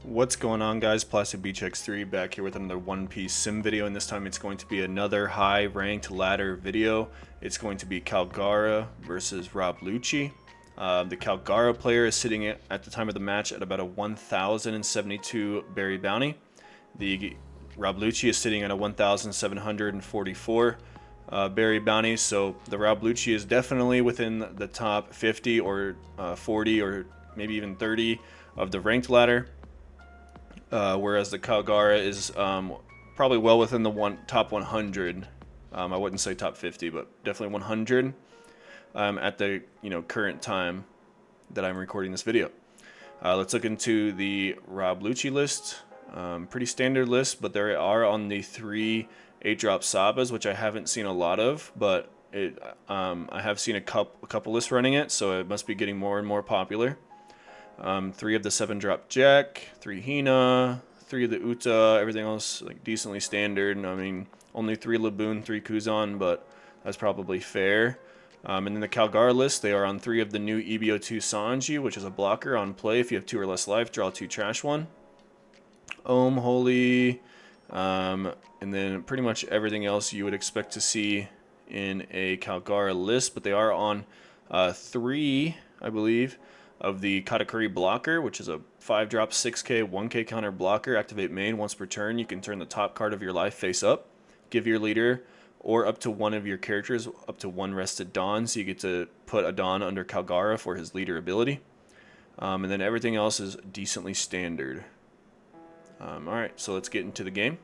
What's going on, guys? Plastic Beach X3 back here with another One Piece sim video, and this time it's going to be another high ranked ladder video. It's going to be Kalgara versus Rob Lucci. The Kalgara player is sitting at the time of the match at about a 1,072 berry bounty. The Rob Lucci is sitting at a 1,744 berry bounty, so the Rob Lucci is definitely within the top 50 or 40 or maybe even 30 of the ranked ladder. Whereas the Kalgara is probably well within the top 100. I wouldn't say top 50, but definitely 100 at the current time that I'm recording this video. Let's look into the Rob Lucci list. Pretty standard list, but there are on the 3 8-drop Sabas, which I haven't seen a lot of, but I have seen a couple lists running it, so it must be getting more and more popular. 3 of the 7-drop Jack, 3 Hina, 3 of the Uta, everything else like decently standard. I mean, only 3 Laboon, 3 Kuzan, but that's probably fair. And then the Kalgara list, they are on 3 of the new EB02 Sanji, which is a blocker on play. If you have 2 or less life, draw 2, trash 1. Holy, and then pretty much everything else you would expect to see in a Kalgara list, but they are on 3, I believe, of the Katakuri blocker, which is a 5-drop 6k 1k counter blocker. Activate main once per turn. You can turn the top card of your life face up, give your leader or up to one of your characters up to 1 rested Dawn, so you get to put a Dawn under Kalgara for his leader ability. And then everything else is decently standard. Alright, so let's get into the game.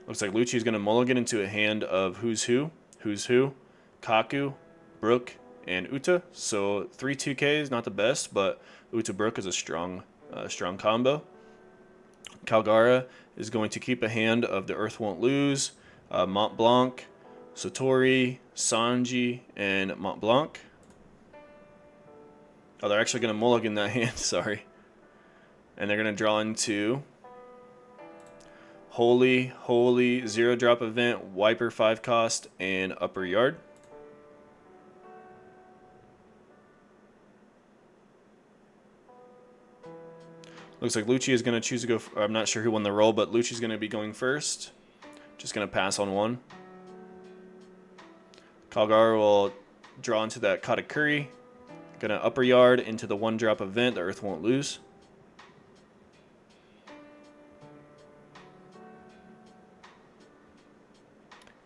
Looks like Lucci is going to mulligan into a hand of Who's Who, Kaku, Brook, and Uta. So 3 2K is not the best, but Uta Brook is a strong combo. Kalgara is going to keep a hand of the Earth Won't Lose, Mont Blanc, Satori, Sanji, and Mont Blanc. Oh, they're actually going to mulligan that hand, sorry. And they're going to draw into Holy, 0-drop event, Wiper 5 cost, and Upper Yard. Looks like Lucci is going to choose to go. I'm not sure who won the roll, but Lucci is going to be going first. Just going to pass on 1. Kalgara will draw into that Katakuri. Going to Upper Yard into the 1-drop event. The Earth Won't Lose.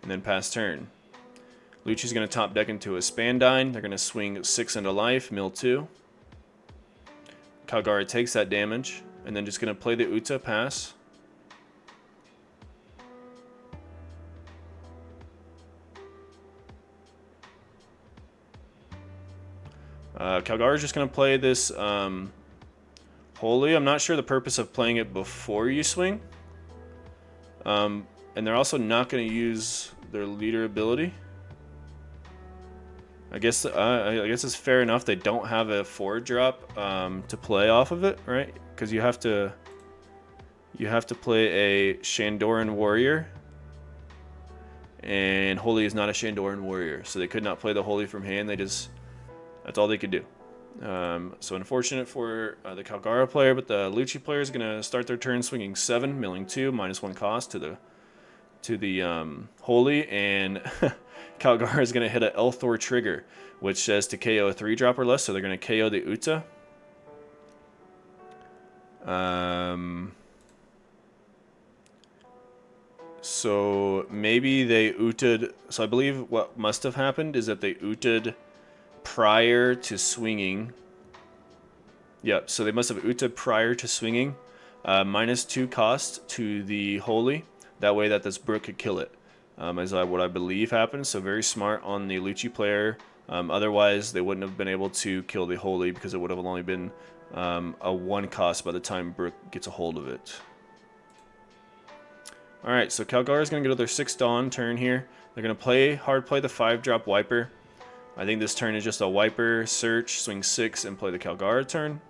And then pass turn. Lucci's going to top deck into a Spandine. They're going to swing 6 into life, mill 2. Kalgara takes that damage, and then just going to play the Uta, pass. Kalgara is just going to play this Holy. I'm not sure the purpose of playing it before you swing. And they're also not going to use their leader ability. I guess it's fair enough. They don't have a 4-drop to play off of it, right? Because you have to play a Shandoran warrior, and Holy is not a Shandoran warrior, so they could not play the Holy from hand. That's all they could do. So unfortunate for the Kalgara player, but the Lucci player is gonna start their turn swinging 7, milling 2, -1 cost to the Holy, and Kalgara is going to hit a Elthor trigger, which says to KO a 3-drop or less, so they're going to KO the Uta. So maybe they Uta'd. So I believe what must have happened is that they Uta'd prior to swinging. Yep, so they must have Uta'd prior to swinging. -2 cost to the Holy. That way that this Brook could kill it, is what I believe happened. So very smart on the Lucci player. Otherwise, they wouldn't have been able to kill the Holy because it would have only been a 1 cost by the time Brook gets a hold of it. Alright, so Kalgara is going to go to their 6 Dawn turn here. They're going to hard play the 5-drop Wiper. I think this turn is just a Wiper, search, swing 6, and play the Kalgara turn.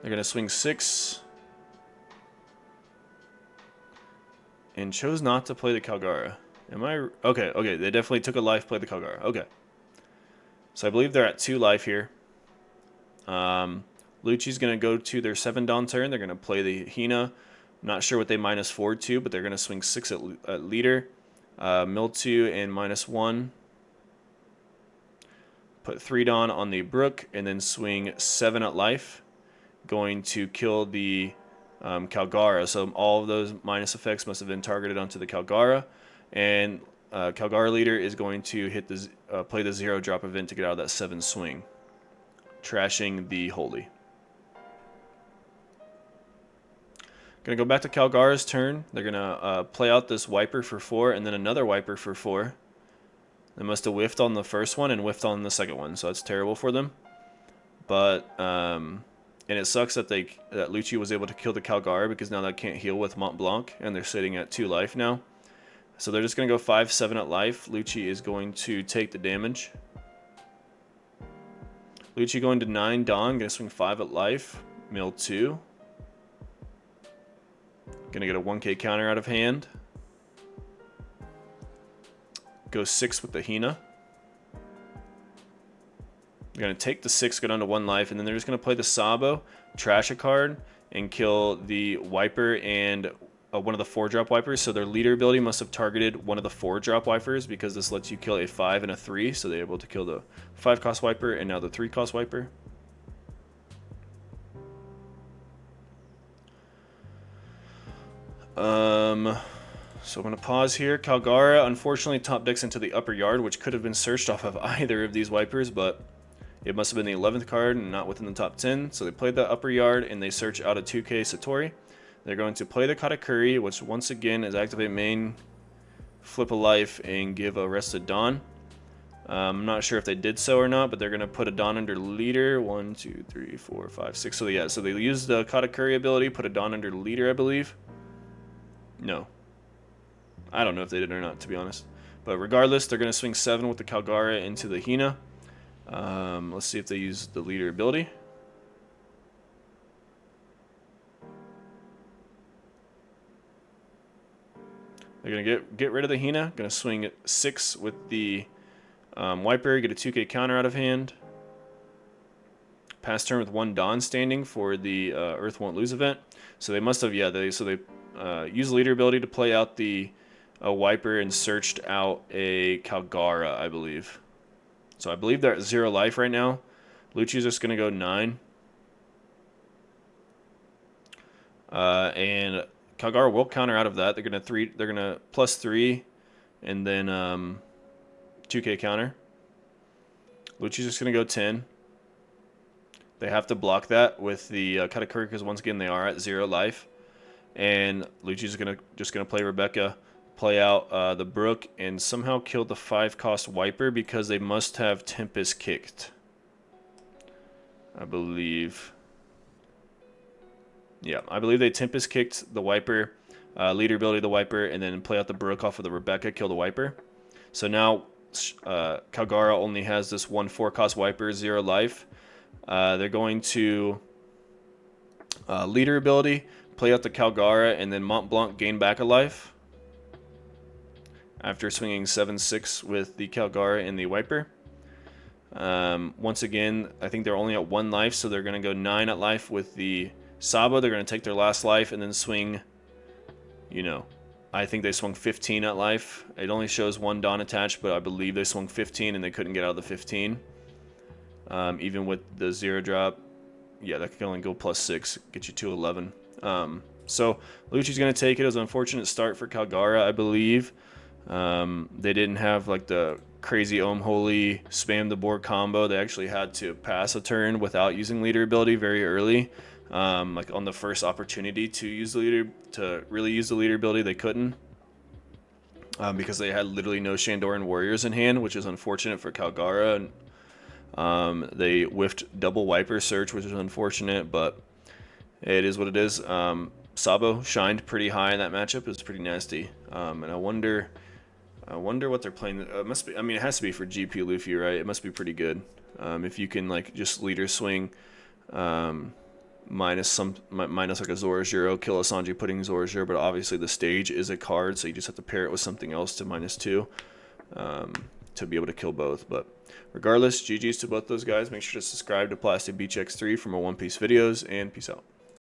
They're going to swing 6. And chose not to play the Kalgara. Am I... Okay, they definitely took a life, played the Kalgara. Okay. So I believe they're at 2 life here. Lucci's going to go to their 7 Dawn turn. They're going to play the Hina. Not sure what they -4 to, but they're going to swing 6 at leader. Mill 2 and -1. Put 3 Dawn on the Brook, and then swing 7 at life. Going to kill the Kalgara. So all of those minus effects must have been targeted onto the Kalgara. And Kalgara leader is going to hit the play the 0 drop event to get out of that 7 swing, trashing the Holy. Gonna go back to Kalgara's turn. They're gonna play out this Wiper for 4 and then another Wiper for 4. They must have whiffed on the first one and whiffed on the second one, so that's terrible for them. But and it sucks that that Lucci was able to kill the Kalgara, because now that can't heal with Mont Blanc, and they're sitting at 2 life now. So they're just gonna go 5-7 at life. Lucci is going to take the damage. Lucci going to 9 Dawn, gonna swing 5 at life. Mill 2. Gonna get a 1k counter out of hand. Go 6 with the Hina. They're going to take the 6, go down to 1 life, and then they're just going to play the Sabo, trash a card, and kill the Wiper and one of the 4-drop Wipers. So their leader ability must have targeted one of the 4-drop Wipers, because this lets you kill a 5 and a 3. So they're able to kill the 5-cost Wiper and now the 3-cost Wiper. So I'm going to pause here. Kalgara unfortunately top decks into the upper yard, which could have been searched off of either of these Wipers, but it must have been the 11th card and not within the top 10. So they played the upper yard and they search out a 2k Satori. They're going to play the Katakuri, which once again is activate main, flip a life, and give a rested Dawn. I'm not sure if they did so or not, but they're going to put a Dawn under leader. 1, 2, 3, 4, 5, 6. So yeah, so they used the Katakuri ability, put a Dawn under leader, I believe. No. I don't know if they did or not, to be honest. But regardless, they're going to swing 7 with the Kalgara into the Hina. Let's see if they use the leader ability. They're going to get rid of the Hina. Going to swing 6 with the Wiper, get a 2k counter out of hand. Pass turn with 1 Dawn standing for the Earth Won't Lose event. So they must have, yeah, they used the leader ability to play out the Wiper and searched out a Kalgara, I believe. So I believe they're at 0 life right now. Lucci's just going to go 9. And Kalgara will counter out of that. They're gonna +3 and then 2k counter. Lucci's just gonna go 10. They have to block that with the Katakuri, because once again they are at 0 life. And Lucci's just gonna play Rebecca, play out the Brook, and somehow kill the 5-cost Wiper, because they must have Tempest kicked, I believe. Yeah, I believe they Tempest kicked the Wiper, leader ability the Wiper, and then play out the Brook off of the Rebecca, kill the Wiper. So now Kalgara only has this 1 4-cost Wiper, 0 life. They're going to leader ability, play out the Kalgara, and then Mont Blanc gain back a life after swinging 7-6 with the Kalgara and the Wiper. Once again, I think they're only at 1 life, so they're going to go 9 at life with the Sabo. They're going to take their last life and then swing, I think they swung 15 at life. It only shows 1 Dawn attached, but I believe they swung 15 and they couldn't get out of the 15. Even with the 0 drop, yeah, that can only go +6, get you to 11. So Lucci's going to take it. It was an unfortunate start for Kalgara, I believe. They didn't have like the crazy Ohm Holy spam the board combo. They actually had to pass a turn without using leader ability very early. Like on the first opportunity to use the leader, to really use the leader ability, they couldn't, because they had literally no Shandoran warriors in hand, which is unfortunate for Kalgara. They whiffed double Wiper search, which is unfortunate, but it is what it is. Sabo shined pretty high in that matchup. It was pretty nasty, and I wonder what they're playing. It must be. I mean, it has to be for GP Luffy, right? It must be pretty good. If you can like just leader swing. Minus like a Zorajiro, kill a Sanji putting Zorajiro, but obviously the stage is a card, so you just have to pair it with something else to -2. to be able to kill both. But regardless, GG's to both those guys. Make sure to subscribe to Plastic Beach X3 for more One Piece videos, and peace out.